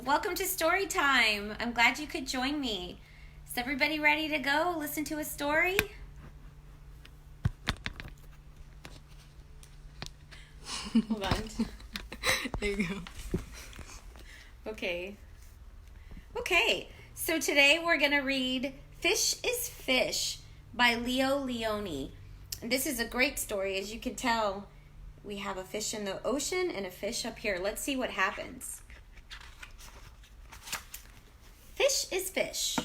Welcome to story time. I'm glad you could join me. Is everybody ready to go listen to a story? Hold on. There you go. Okay. So today we're going to read Fish is Fish by Leo Lionni. And this is a great story. As you can tell, we have a fish in the ocean and a fish up here. Let's see what happens. Fish is Fish.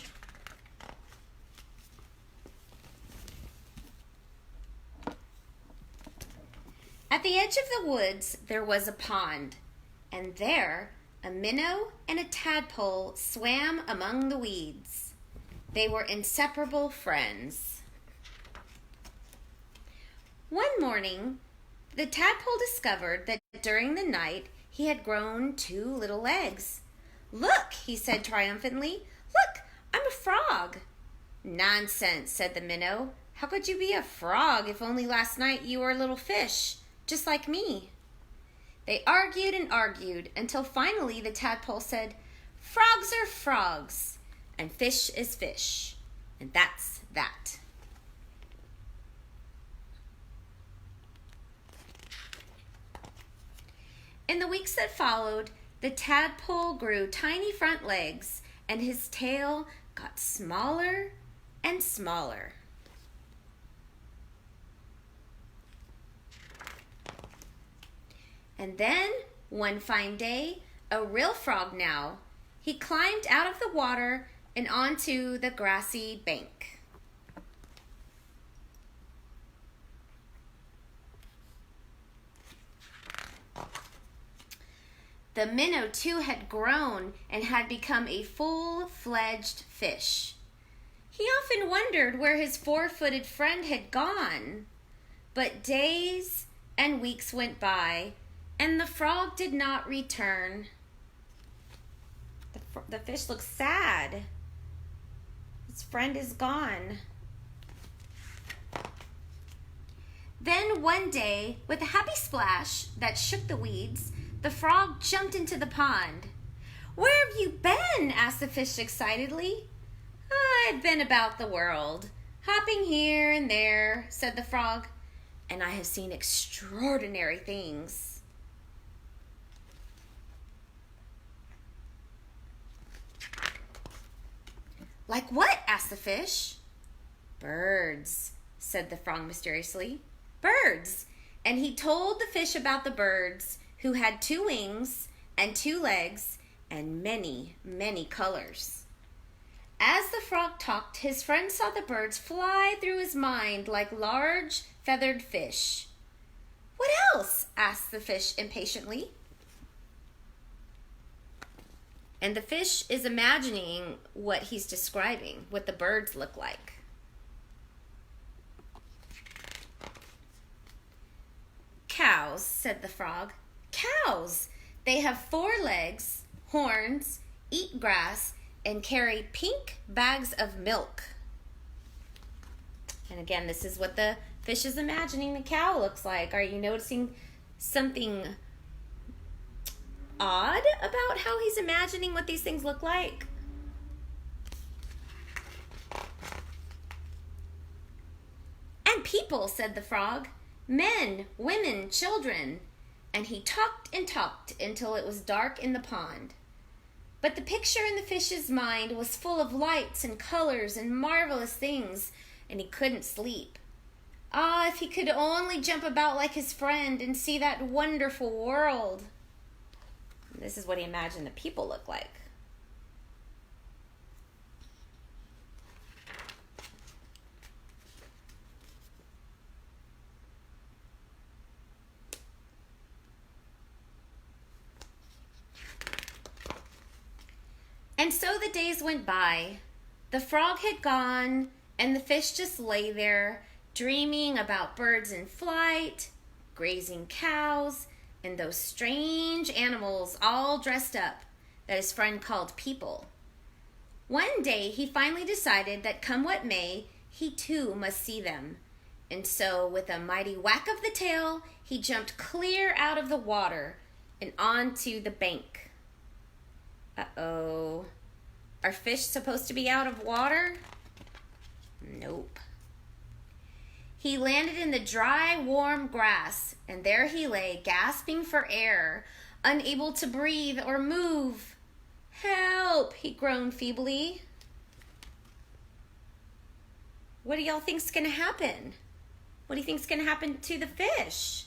At the edge of the woods, there was a pond, and there a minnow and a tadpole swam among the weeds. They were inseparable friends. One morning, the tadpole discovered that during the night he had grown 2 little legs. "Look," he said triumphantly. "Look, I'm a frog." "Nonsense," said the minnow. "How could you be a frog if only last night you were a little fish, just like me?" They argued and argued until finally the tadpole said, "Frogs are frogs, and fish is fish, and that's that." In the weeks that followed, the tadpole grew tiny front legs, and his tail got smaller and smaller. And then, one fine day, a real frog now, he climbed out of the water and onto the grassy bank. The minnow, too, had grown and had become a full-fledged fish. He often wondered where his 4-footed friend had gone. But days and weeks went by, and the frog did not return. The fish looks sad. His friend is gone. Then one day, with a happy splash that shook the weeds, the frog jumped into the pond. "Where have you been?" asked the fish excitedly. "I've been about the world, hopping here and there," said the frog, "and I have seen extraordinary things." "Like what?" asked the fish. "Birds," said the frog mysteriously. "Birds." And he told the fish about the birds who had 2 wings and 2 legs and many, many colors. As the frog talked, his friend saw the birds fly through his mind like large feathered fish. "What else?" asked the fish impatiently. And the fish is imagining what he's describing, what the birds look like. "Cows," said the frog. "Cows! They have 4 legs, horns, eat grass, and carry pink bags of milk." And again, this is what the fish is imagining the cow looks like. Are you noticing something odd about how he's imagining what these things look like? "And people," said the frog. "Men, women, children." And he talked and talked until it was dark in the pond. But the picture in the fish's mind was full of lights and colors and marvelous things, and he couldn't sleep. Ah, if he could only jump about like his friend and see that wonderful world. This is what he imagined the people look like. And so the days went by. The frog had gone, and the fish just lay there, dreaming about birds in flight, grazing cows, and those strange animals all dressed up that his friend called people. One day he finally decided that come what may, he too must see them. And so with a mighty whack of the tail, he jumped clear out of the water and onto the bank. Uh-oh. Are fish supposed to be out of water? Nope. He landed in the dry, warm grass, and there he lay, gasping for air, unable to breathe or move. Help, he groaned feebly. What do y'all think's gonna happen? What do you think's gonna happen to the fish?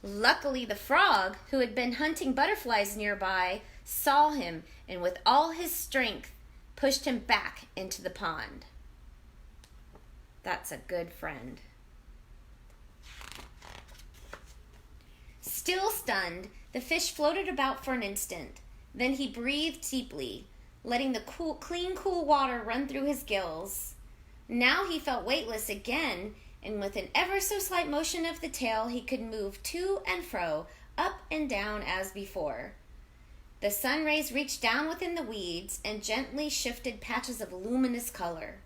Luckily, the frog, who had been hunting butterflies nearby, saw him and with all his strength pushed him back into the pond. That's a good friend. Still stunned, the fish floated about for an instant. Then he breathed deeply, letting the clean, cool water run through his gills. Now he felt weightless again, and with an ever so slight motion of the tail, he could move to and fro, up and down as before. The sun rays reached down within the weeds and gently shifted patches of luminous color.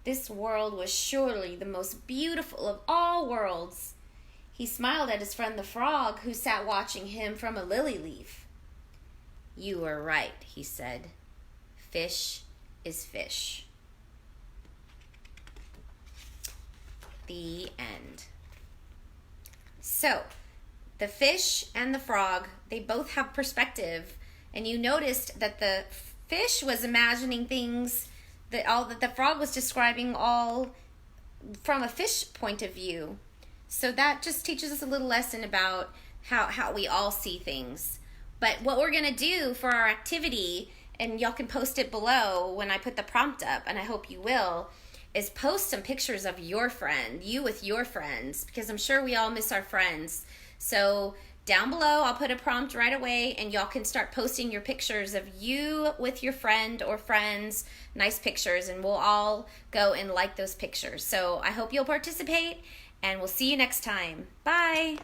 This world was surely the most beautiful of all worlds. He smiled at his friend the frog, who sat watching him from a lily leaf. You were right, he said. Fish is fish. The end. So, the fish and the frog, they both have perspective, and you noticed that the fish was imagining things that the frog was describing all from a fish point of view. So that just teaches us a little lesson about how we all see things. But what we're going to do for our activity, and y'all can post it below when I put the prompt up, and I hope you will, is post some pictures of your friend, you with your friends, because I'm sure we all miss our friends. So down below, I'll put a prompt right away, and y'all can start posting your pictures of you with your friend or friends, nice pictures, and we'll all go and like those pictures. So I hope you'll participate, and we'll see you next time. Bye.